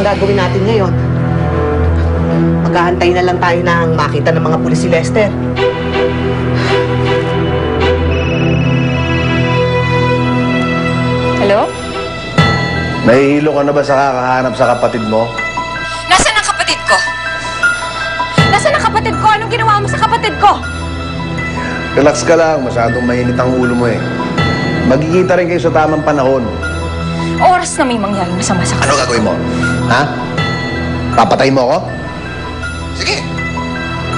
ang gagawin natin ngayon? Mag-aantay na lang tayo ng makita ng mga pulis si Lester. Hello? Nahihilo ka na ba sa kakahanap sa kapatid mo? Nasaan ang kapatid ko? Nasaan ang kapatid ko? Anong ginawa mo sa kapatid ko? Relax ka lang, masyadong mainit ang ulo mo eh. Magkikita rin kayo sa tamang panahon. Oras na may mangyaring masama sa Ano gagawin mo? Ha? Papatayin mo ako? Sige.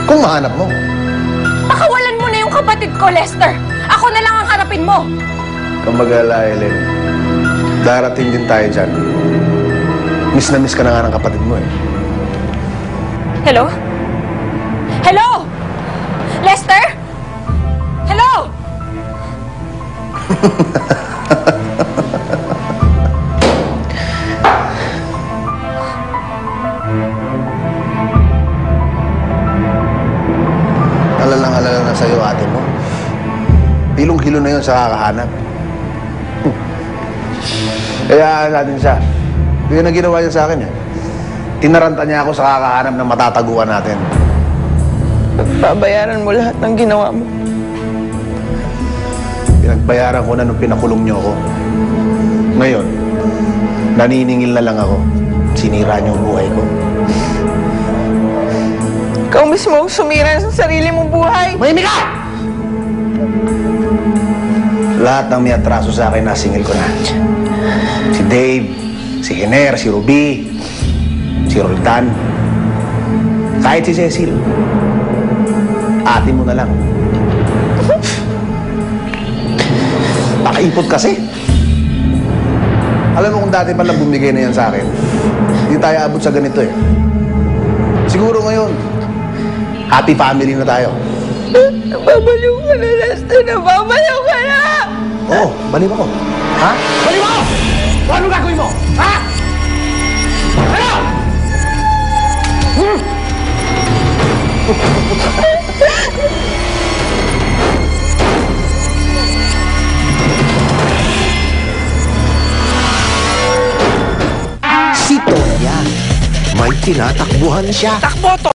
Kung mahanap mo. Pakawalan mo na yung kapatid ko, Lester! Ako na lang ang harapin mo! Kung mag-alala, Ellen, darating din tayo dyan. Miss na miss ka na nga ng kapatid mo eh. Hello? Hello? Lester? Hello? Alalang-alala na sa'yo, ate mo. Hilong-hilo na yun sa kakahanap. Kaya natin siya. Yun ang ginawa niya sa akin eh. Tinaranta niya ako sa kakahanap ng matataguan natin. Babayaran mo lahat ng ginawa mo. Pinagbayaran ko na nung pinakulong niyo ako. Ngayon, naniningil na lang ako. Sinira niyo ang buhay ko. Ikaw mismo ang sumira sa sarili mong buhay. Mahimik ka! Lahat ng may atraso sa akin, nasingil ko na. Si Dave, si Hiner, si Ruby, si Roldan, kahit si Cecil. Ate mo na lang. Pakaipot kasi. Alam mo kung dati pala bumigay na yan sa akin, hindi tayo abot sa ganito eh. Siguro ngayon, happy family na tayo. Nababaliw ka na, Lester. Nababaliw ka na! Oo, baliw ako. Ha? Baliw ako! Ano gagawin mo? Ha? Ano? Si Tonya, may tinatakbuhan siya. Takbo,